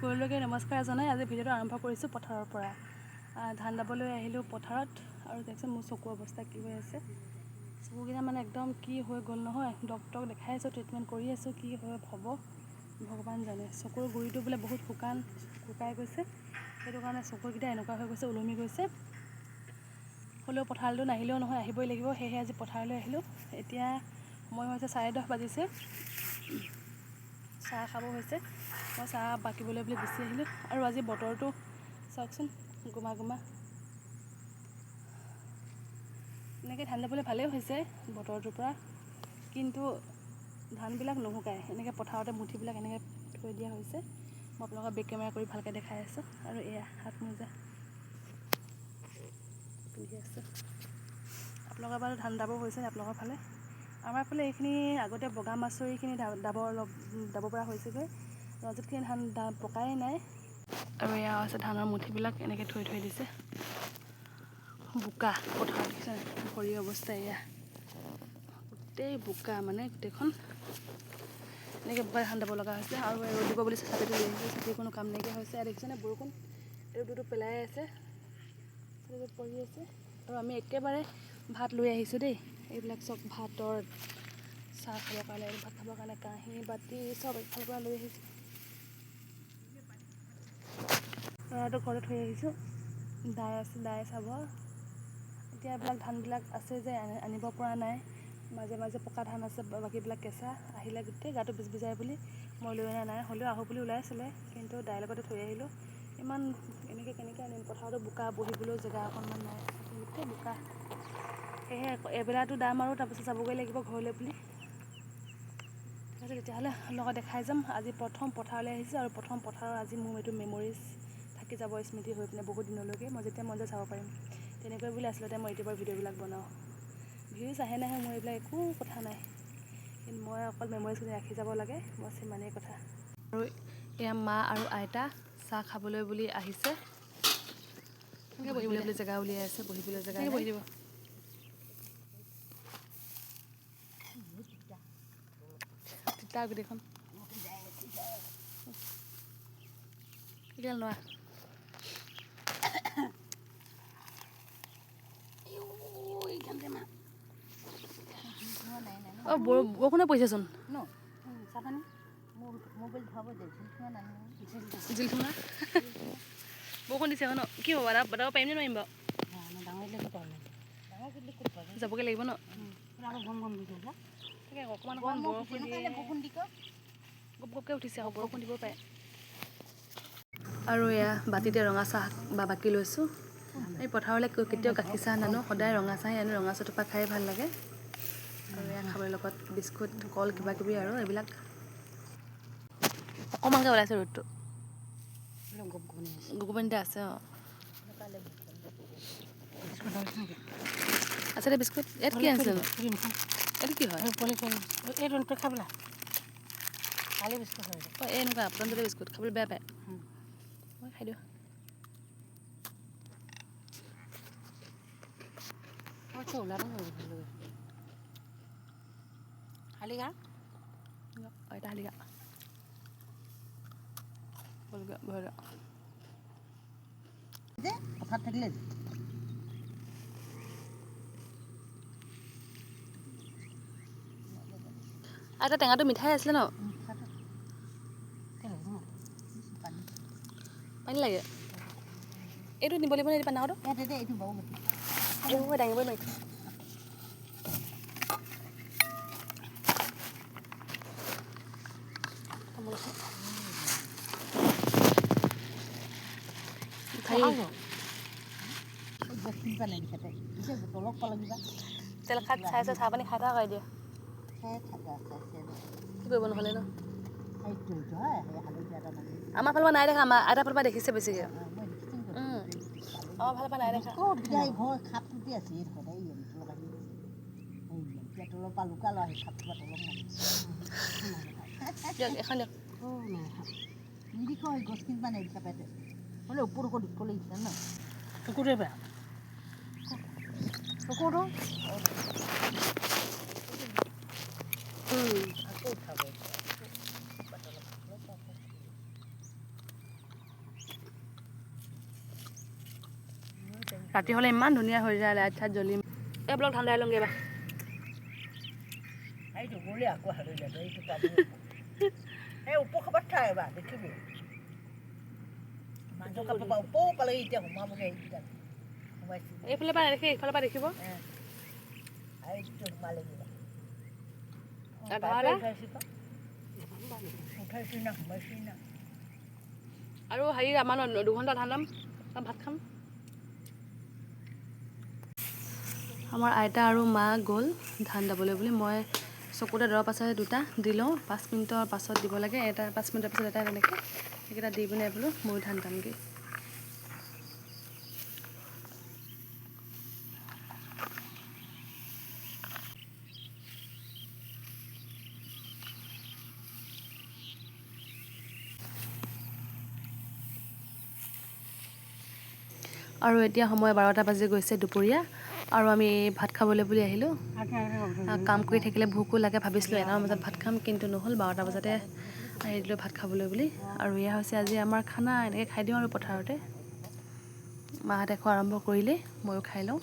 সকলোকে নমস্কাৰ জনাই আজি ভিডিঅ'টো আৰম্ভ কৰিছোঁ পথাৰৰ পৰা। ধান দাবলৈ আহিলোঁ পথাৰত আৰু দেখোন মোৰ চকুৰ অৱস্থা কি হৈ আছে। চকুকেইটা মানে একদম কি হৈ গ'ল নহয়, ডক্টৰক দেখাই আছোঁ, ট্ৰিটমেণ্ট কৰি আছোঁ, কি হ'ব ভগৱান জানে। চকুৰ গুৰিটো বোলে বহুত শুকাই গৈছে, সেইটো কাৰণে চকুকেইটা এনেকুৱা হৈ গৈছে, ওলমি গৈছে। হ'লেও পথাৰলৈ নাহিলেও নহয়, আহিবই লাগিব, সেয়েহে আজি পথাৰলৈ আহিলোঁ। এতিয়া সময় হৈছে 10:30 বাজিছে, চাহ খাব হৈছে। মই চাহ বাকিবলৈ বুলি গুচি আহিলোঁ আৰু আজি বতৰটো চাওকচোন, গোমা এনেকৈ ধান দাবলৈ ভালেই হৈছে বতৰটোৰ পৰা, কিন্তু ধানবিলাক নুশুকায়। এনেকৈ পথাৰতে মুঠিবিলাক এনেকৈ থৈ দিয়া হৈছে। মই আপোনালোকক বেক কেমেৰা কৰি ভালকৈ দেখাই আছোঁ। আৰু এয়া হাত মোজা পিন্ধি আছোঁ। আপোনালোকৰ বাৰু ধান দাব হৈছে আপোনালোকৰ ফালে? আমাৰ ফালে এইখিনি আগতে বগা মাছৰিখিনি দাব পৰা হৈছেগৈ। ৰঞ্জিতখিনি ধান পকাই নাই। আৰু এয়া আছে ধানৰ মুঠিবিলাক এনেকৈ থৈ দিছে। বোকা পথাৰ দেখিছে, ভৰি অৱস্থা এয়া গোটেই বোকা, মানে গোটেইখন এনেকৈ বোকাই ধান দাব লগা হৈছে। আৰু ৰ'দ দিব বুলি ছাতিটো লৈ আহিছে, ছাতিৰ কোনো কাম নাইকিয়া হৈছে। দেখিছেনে বৰষুণ এইটো পেলাই আছে, পৰি আছে। আৰু আমি একেবাৰে ভাত লৈ আহিছোঁ দেই, এইবিলাক চব ভাতৰ চাহ খাবৰ কাৰণে, ভাত খাবৰ কাৰণে কাঁহী বাতি চব একফালৰ পৰা লৈ আহিছোঁ। ল'ৰাটো ঘৰত থৈ আহিছোঁ, দাই চাব। এতিয়া এইবিলাক ধানবিলাক আছে যে আনিব পৰা নাই, মাজে পকা ধান আছে, বাকীবিলাক কেঁচা। আহিলে গোটেই গাটো বিজবিজাই বুলি মই লৈ অনা নাই, হ'লেও আহোঁ বুলি ওলাইছিলে, কিন্তু দাইৰ লগতে থৈ আহিলোঁ। ইমান এনেকৈ কেনেকৈ আনিম, পথাৰতো বোকা, বহিবলৈও জেগা অকণমান নাই, গোটেই বোকা। সেয়েহে এবেলাটো দাম আৰু তাৰপিছত যাবগৈ লাগিব ঘৰলৈ বুলি। ঠিক আছে তেতিয়াহ'লে লগত দেখাই যাম। আজি প্ৰথম পথাৰলৈ আহিছোঁ আৰু প্ৰথম পথাৰৰ আজি মোৰ এইটো মেমৰিজ থাকি যাব, স্মৃতি হৈ পিনে বহুত দিনলৈকে। মই যেতিয়া মন যায় চাব পাৰিম। তেনেকৈ বুলি আচলতে মই ইউটিউবৰ ভিডিঅ'বিলাক বনাওঁ। ভিউজ আহে নাহে মোৰ এইবিলাক একো কথা নাই, কিন্তু মই অকল মেমৰিজখিনি ৰাখি যাব লাগে, বছ সিমানেই কথা। আৰু এয়া মা আৰু আইতা চাহ খাবলৈ বুলি আহিছে। বহিবলৈ বুলি জেগা উলিয়াই আছে, বহিবলৈ জেগা নাই। বহি দিব। তিতা গোটেইখন লোৱা। বৰষুণে পৰিছেচোন। জিলঠুঙা বৰষুণ দিছে ন, কি হ'ব দাব পাৰিম নে নোৱাৰিম বাৰু? যাবগৈ লাগিব ন? তাকে অকণমান বৰষুণ দিয়ে, গপকৈ উঠিছে আকৌ, বৰষুণ দিব পাৰে। আৰু এয়া বাতিতে ৰঙা চাহ বাকি লৈছোঁ। এই পথাৰলৈ কেতিয়াও গাখীৰ চাহ নানো, সদায় ৰঙা চাহেই আনো, ৰঙা চাহটোপা খাই ভাল লাগে। আৰু এয়া খাবলৈ লগত বিস্কুট, কল কিবাকিবি আৰু এইবিলাক। অকণমানকৈ ওলাইছে ৰ'দটো, গোপনিতে আছে। আছে দে বিস্কুট। ইয়াত কি আছে? এইটো কি হয়? এইটো খাবলা এনেকুৱা পতঞ্জলি বিস্কুট খাবলৈ বেয়া পায়, মই খাই দিওঁ। শালিকা পথাৰত থাকিলে আইতা টেঙাটো মিঠাই আছিলে ন? পানী লাগে এইটো নিব লাগিব নে ডাঙৰটো? দাঙিবই নোৱাৰি। তেল খাত চাই চাহ পানী খাই থাকা এতিয়া। কি কৰিব নহ'লে ন? আমাৰ ফালৰ পৰা নাই দেখা, আমাৰ আইতাৰ ফালৰ পৰা দেখিছে বেছিকৈ। আমাৰ ফালৰ পৰা নাই দেখা। দিয়ক এখন দিয়ক। ৰাতি হ'লে ইমান ধুনীয়া হৈ যায় লাইট চাইট জ্বলি এইবিলাক ঠাণ্ডাই লওঁগৈ এবাৰ এইটো গ'লে আকৌ হাৰি যাব এইটো পাবি এই ওপৰ খবৰত থা এবাৰ দেখিবি মানুহ কাপোৰ পৰা ওপৰ পালে এতিয়া সোমাবগৈ এইকেইটা সোমাইছে এইফালে পৰা দেখি এইফালৰ পৰা দেখিব এইটো সোমালেগৈ উঠাইছোঁ না সোমাইছোঁ না আৰু হেৰি আমাৰ 2 ঘণ্টা ধান দাম ভাত খাম আমাৰ আইতা আৰু মা গ'ল ধান দাবলৈ বুলি মই চকুতে দৰৱ আছে 2টা দি লওঁ 5 মিনিটৰ পাছত দিব লাগে এটা 5 মিনিটৰ পাছত এটা তেনেকৈ সেইকেইটা দি পিনে বোলো ময়ো ধান দামগৈ আৰু এতিয়া সময় 12টা বাজি গৈছে দুপৰীয়া আৰু আমি ভাত খাবলৈ বুলি আহিলোঁ কাম কৰি থাকিলে ভোকো লাগে ভাবিছিলোঁ 1টামান বজাত ভাত খাম কিন্তু নহ'ল 12টা বজাতে আহি দিলোঁ ভাত খাবলৈ বুলি আৰু এয়া হৈছে আজি আমাৰ খানা এনেকৈ খাই দিওঁ আৰু পথাৰতে মাহঁতে খোৱা আৰম্ভ কৰিলে ময়ো খাই লওঁ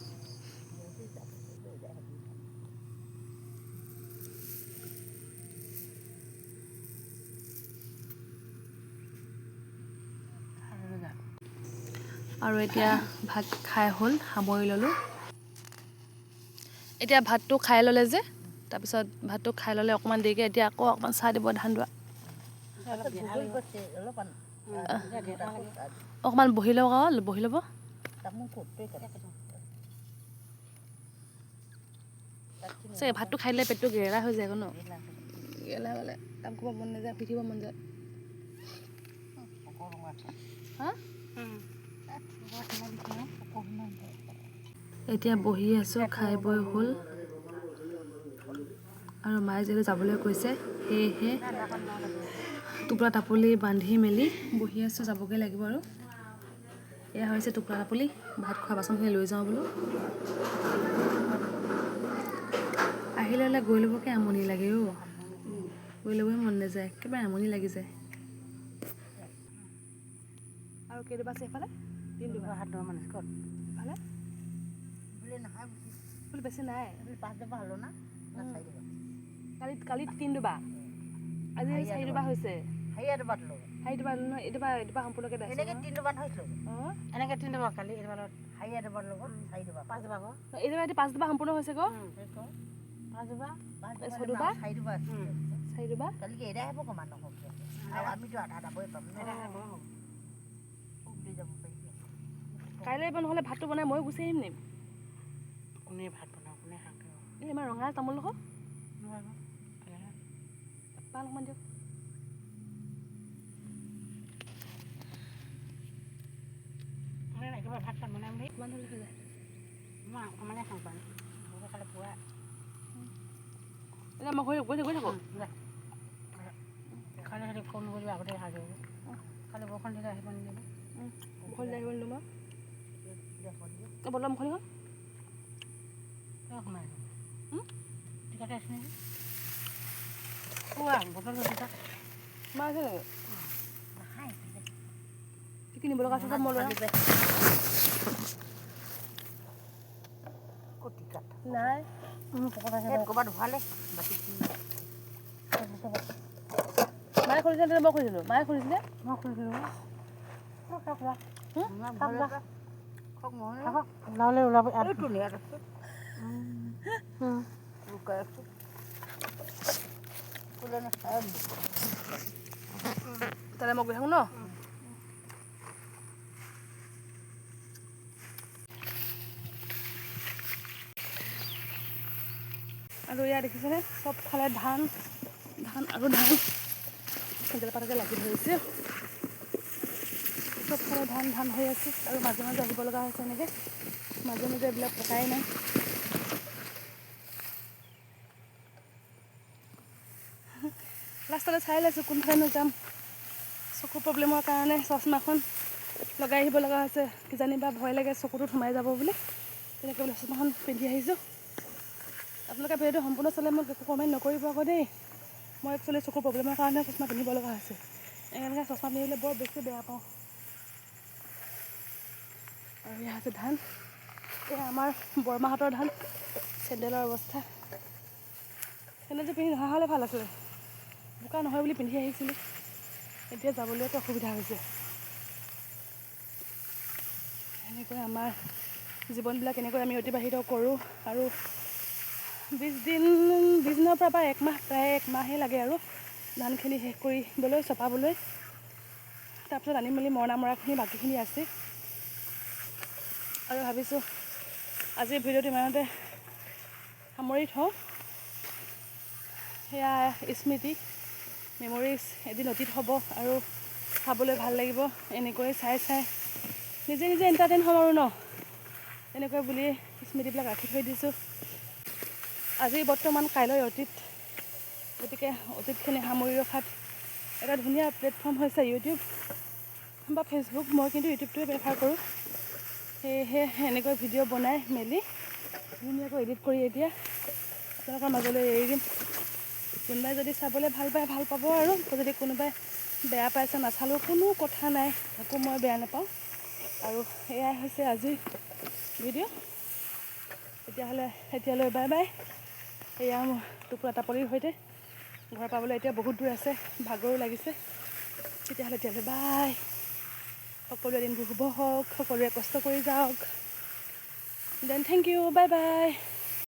আৰু এতিয়া ভাত খাই হ'ল সামৰি ল'লোঁ এতিয়া ভাতটো খাই ল'লে যে তাৰপিছত ভাতটো খাই ল'লে অকণমান দেৰিকৈ এতিয়া আকৌ অকণমান চাহ দিব ধান দোৱা অকণমান বহি লওক আৰু বহি ল'ব চাগে ভাতটো খাই দিলে পেটটো গেৰেলা হৈ যায় ন গেৰেলা হ'লে কাম কৰিব মন নাযায় শুই থাকিব মন যায় হা এতিয়া বহি আছোঁ খাই বৈ হ'ল আৰু মায়ে যিহেতু যাবলৈ কৈছে সেয়েহে টুকুৰা টাপুলি বান্ধি মেলি বহি আছোঁ যাবগৈ লাগিব আৰু এয়া হৈছে টুকুৰা টাপুলি ভাত খোৱা বাচনখিনি লৈ যাওঁ বোলো আহিলে হ'লে গৈ ল'বকৈ আমনি লাগে গৈ ল'বই মন নাযায় একেবাৰে আমনি লাগি যায় আৰু কেইডোবা আছে এইফালে 3 দুবা 7 মান আছে ক'ত ভালে বোলে নহয় বোলে বেছি নাই 5 দুবা হ'লো না 4 দুবা কালি 3 দুবা আজি 4 দুবা হৈছে হাইয়া দুবা ল'লো হাই দুবা ন এইটো সম্পূৰ্ণকৈ দাইছে এনেকৈ 3 দুবা হৈছিল এনেকৈ 3 দুবা কালি এইবাৰ হাইয়া দুবা ল'লো 4 দুবা 5 দুবা এইটো 5 দুবা সম্পূৰ্ণ হৈছে গো 5 দুবা 6 দুবা 4 দুবা 4 দুবা কালি কি এৰা হ'ব কমা নহ'ব আৰু আমিতো আধা দাবই পাম এৰা হ'ব কাইলৈ এইবাৰ নহ'লে ভাতটো বনাই মই গুচি আহিম নি কোনে ভাত বনাওঁ কোনে শাক এই আমাৰ ৰঙা তামোল লওক পাল অকণমান দিয়ক একেবাৰে ভাত বনাম দেই অকণমান হ'লে হৈ যায় মই অকণমানে খাওঁ পানী খালে পুৰা এতিয়া মই গৈ থাকোঁ খালে সিহঁতি ফোন কৰিলে আগতে সাজু খালি বৰষুণ দিলে আহিব নিদিব বৰষুণ দিলে আহিব নিদিব মই বটল মুখনি হ'ল সোমাই টিকাতে আছে নেকি বটল টিকা সোমাই আছে নেকি কিনিব লগা আছে মই লৈ নাই ক'ৰবাত ভৰালে মায়ে খুলিছিলে মই খুলিছিলোঁ মায়ে খুলিছিলে মই খুলিছিলোঁ ওলালে ওলাব তাহলে মই গৈ থাকোঁ ন আৰু ইয়াত দেখিছেনে চবফালে ধান আৰু ধান পাতকে লাগি ধৰিছে চবফালে ধান হৈ আছে আৰু মাজে মাজে আহিব লগা হৈছে এনেকৈ মাজে মাজে এইবিলাক পকাই নাই লাষ্টলৈ চাই লৈছোঁ কোনফালেনো যাম চকুৰ প্ৰব্লেমৰ কাৰণে চশমাখন লগাই আহিব লগা হৈছে কিজানিবা ভয় লাগে চকুটোত সোমাই যাব বুলি তেনেকৈ বোলে চশমাখন পিন্ধি আহিছোঁ আপোনালোকে ভিডিঅ'টো সম্পূৰ্ণ চালে মোক একো কমেণ্ট নকৰিব আকৌ দেই মই একচুৱেলি চকুৰ প্ৰব্লেমৰ কাৰণে চশমা পিন্ধিব লগা হৈছে এনেকৈ চশমা পিন্ধিলে বৰ বেছি বেয়া পাওঁ আৰু এয়া হৈছে ধান এয়া আমাৰ বৰমাহঁতৰ ধান, চেণ্ডেলৰ অৱস্থা। চেণ্ডেলযোৰ পিন্ধি নহা হ'লে ভাল আছিলে, বোকা নহয় বুলি পিন্ধি আহিছিলোঁ, এতিয়া যাবলৈতো অসুবিধা হৈছে। এনেকৈ আমাৰ জীৱনবিলাক এনেকৈ আমি অতিবাহিত কৰোঁ আৰু 20 দিনৰ পৰা প্ৰায় একমাহ, প্ৰায় একমাহেই লাগে আৰু ধানখিনি শেষ কৰিবলৈ, চপাবলৈ। তাৰপিছত আনি মেলি মৰণাখিনি বাকীখিনি আছে। আৰু ভাবিছোঁ আজিৰ ভিডিঅ'টো ইমানতে সামৰি থওঁ। সেয়া স্মৃতি, মেমৰিজ, এদিন অতীত হ'ব আৰু চাবলৈ ভাল লাগিব। এনেকৈ চাই নিজে এণ্টাৰটেইন হ'ম আৰু ন, এনেকৈ বুলি স্মৃতিবিলাক ৰাখি থৈ দিছোঁ। আজি বৰ্তমান, কাইলৈ অতীত, গতিকে অতীতখিনি সামৰি ৰখাত এটা ধুনীয়া প্লেটফৰ্ম হৈছে ইউটিউব বা ফেচবুক। মই কিন্তু ইউটিউবটোৱে প্ৰেফাৰ কৰোঁ। সেয়েহে এনেকৈ ভিডিঅ' বনাই মেলি ধুনীয়াকৈ এডিট কৰি এতিয়া আপোনালোকৰ মাজলৈ এৰি দিম। কোনোবাই যদি চাবলৈ ভাল পায় ভাল পাব, আৰু যদি কোনোবাই বেয়া পাইছে নাচালেও কোনো কথা নাই, একো মই বেয়া নাপাওঁ। আৰু এয়াই হৈছে আজিৰ ভিডিঅ'। তেতিয়াহ'লে এতিয়ালৈ বাই বাই। এয়া মোৰ টুকুৰা টাপলিৰ সৈতে ঘৰ পাবলৈ এতিয়া বহুত দূৰ আছে, ভাগৰো লাগিছে। তেতিয়াহ'লে এতিয়ালৈ বাই। সকলোৰে দিনবোৰ শুভ হওক, সকলোৱে কষ্ট কৰি যাওক। Then thank you, bye by.